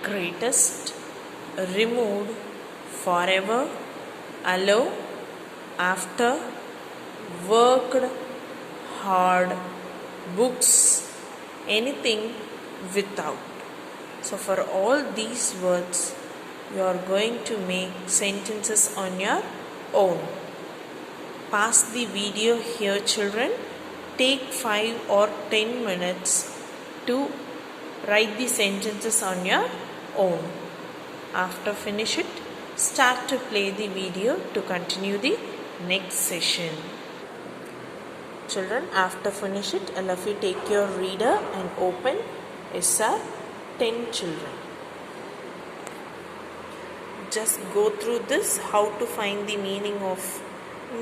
greatest, removed, forever, allow, after, worked, hard, books, anything, without. So for all these words, you are going to make sentences on your own. Pause the video here, children. Take 5 or 10 minutes to write the sentences on your own. After finish it, start to play the video to continue the next session. Children, after finish it, all of you take your reader and open SR 10 children. Just go through this, how to find the meaning of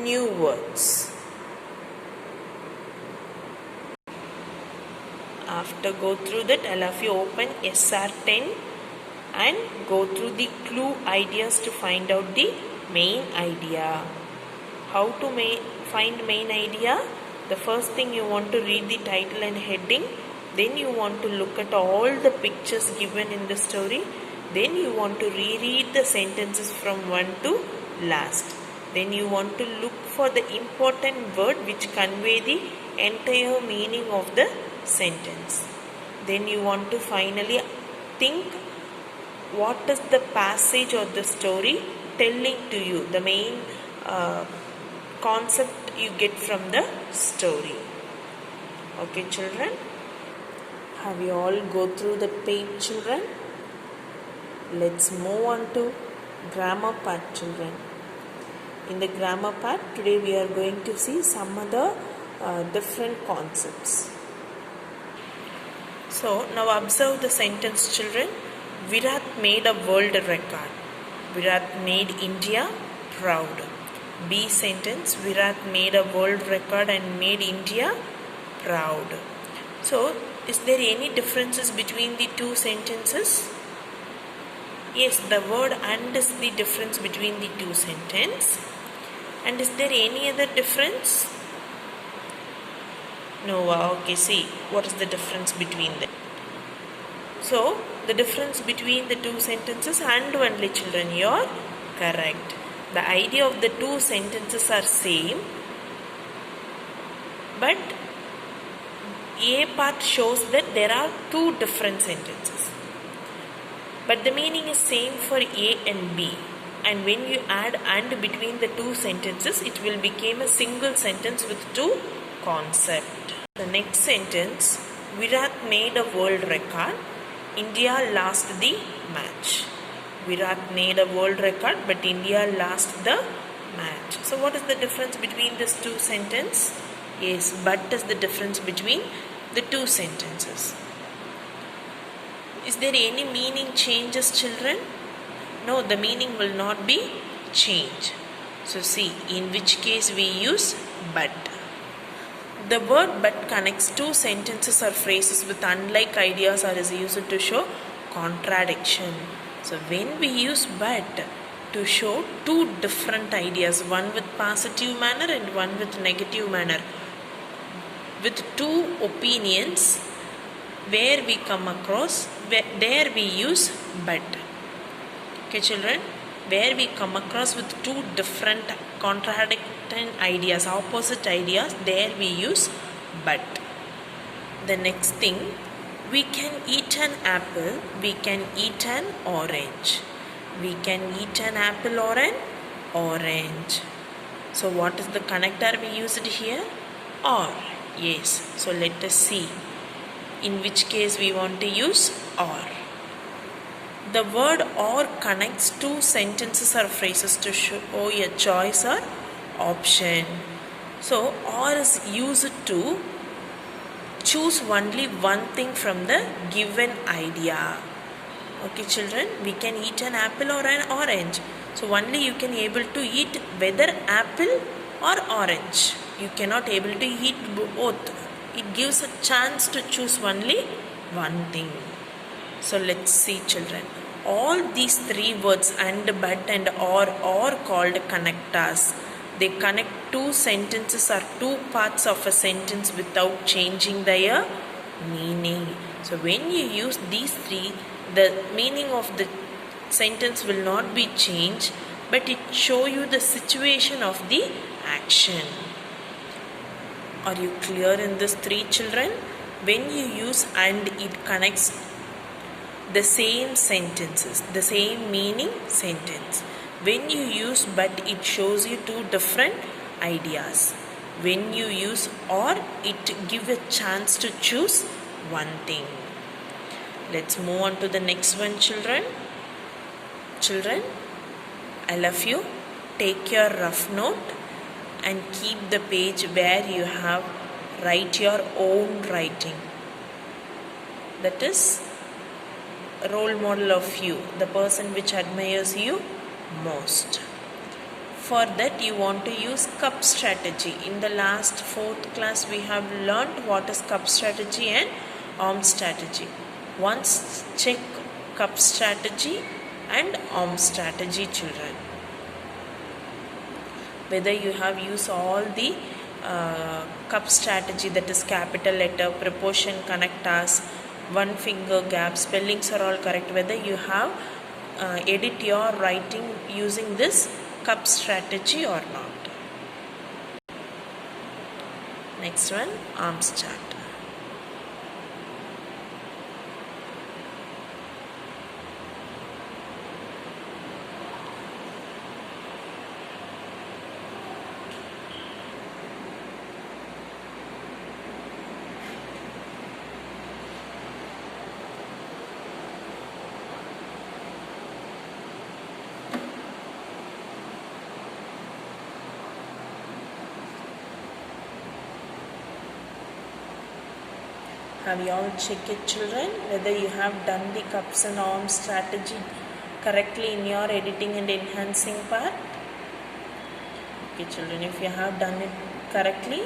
new words. After go through that, all of you open SR 10 and go through the clue ideas to find out the main idea. How to find main idea? The first thing, you want to read the title and heading. Then you want to look at all the pictures given in the story. Then you want to reread the sentences from one to last. Then you want to look for the important word which convey the entire meaning of the sentence. Then you want to finally think what is the passage or the story telling to you, the main concept you get from the story. Okay, children, have you all go through the page, children? Let's move on to grammar part, children. In the grammar part, today we are going to see some other different concepts. So now observe the sentence, children. Virat made a world record. Virat made India proud. B sentence, Virat made a world record and made India proud. So, is there any differences between the two sentences? Yes, the word and is the difference between the two sentences. And is there any other difference? No. Okay, see, what is the difference between them? So, the difference between the two sentences and only, children, you are correct. The idea of the two sentences are same, but A part shows that there are two different sentences. But the meaning is same for A and B. And when you add and between the two sentences, it will become a single sentence with two concepts. The next sentence, Virat made a world record. India lost the match. Virat made a world record, but India lost the match. So what is the difference between these two sentences? Yes, but is the difference between the two sentences. Is there any meaning changes, children? No, the meaning will not be changed. So see, in which case we use but. The word but connects two sentences or phrases with unlike ideas or is used to show contradiction. So when we use but to show two different ideas, one with positive manner and one with negative manner, with two opinions, where we come across, there we use but. Okay, children, where we come across with two different contradicting ideas, opposite ideas, there we use but. The next thing, we can eat an apple, we can eat an orange. We can eat an apple or an orange. So what is the connector we used here? Or. Yes. So let us see in which case we want to use or. The word or connects two sentences or phrases to show a choice or option. So or is used to choose only one thing from the given idea. Okay, children, we can eat an apple or an orange. So only you can able to eat whether apple or orange. You cannot able to eat both. It gives a chance to choose only one thing. So let's see, children. All these three words and but and or are called connectors. They connect two sentences or two parts of a sentence without changing their meaning. So when you use these three, the meaning of the sentence will not be changed, but it show you the situation of the action. Are you clear in this three, children? When you use and, it connects the same sentences, the same meaning sentence. When you use but, it shows you two different ideas. When you use or, it gives a chance to choose one thing. Let's move on to the next one, children. Children, I love you. Take your rough note and keep the page where you have write your own writing. That is a role model of you, the person which admires you most. For that you want to use cup strategy. In the last 4th class we have learnt what is cup strategy and arm strategy. Once check cup strategy and arm strategy, children. Whether you have used all the cup strategy, that is capital letter, proportion, connectors, one finger gap, spellings are all correct. Whether you have edit your writing using this cup strategy or not. Next one, arms chart. Have you all checked it, children, whether you have done the cups and arms strategy correctly in your editing and enhancing part? Okay, children, if you have done it correctly,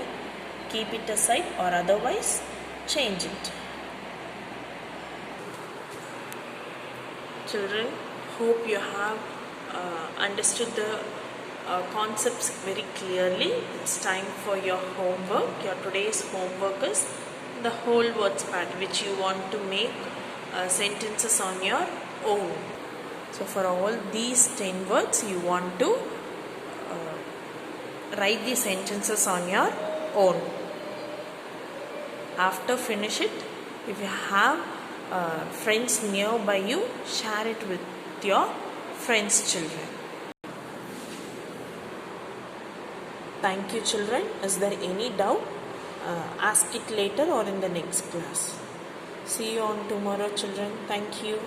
keep it aside, or otherwise change it. Children, hope you have understood the concepts very clearly. It's time for your homework. Your today's homework is the whole words part, which you want to make sentences on your own. So for all these 10 words you want to write the sentences on your own. After finish it, if you have friends nearby you, share it with your friends' children. Thank you, children. Is there any doubt? Ask it later or in the next class. See you on tomorrow, children. Thank you.